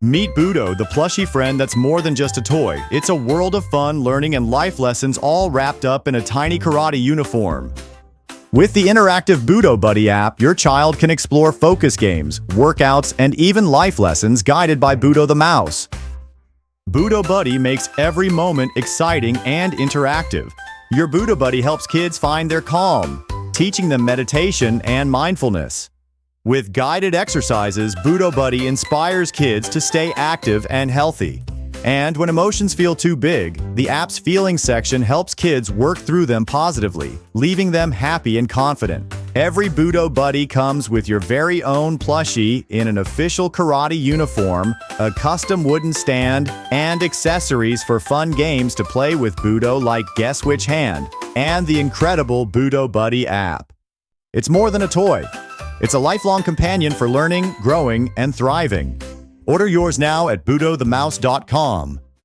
Meet Budo, the plushie friend that's more than just a toy. It's a world of fun, learning, and life lessons all wrapped up in a tiny karate uniform. With the interactive Budo Buddy app, your child can explore focus games, workouts, and even life lessons guided by Budo the Mouse. Budo Buddy makes every moment exciting and interactive. Your Budo Buddy helps kids find their calm, teaching them meditation and mindfulness. With guided exercises, Budo Buddy inspires kids to stay active and healthy. And when emotions feel too big, the app's feelings section helps kids work through them positively, leaving them happy and confident. Every Budo Buddy comes with your very own plushie in an official karate uniform, a custom wooden stand, and accessories for fun games to play with Budo like Guess Which Hand and the incredible Budo Buddy app. It's more than a toy. It's a lifelong companion for learning, growing, and thriving. Order yours now at budothemouse.com.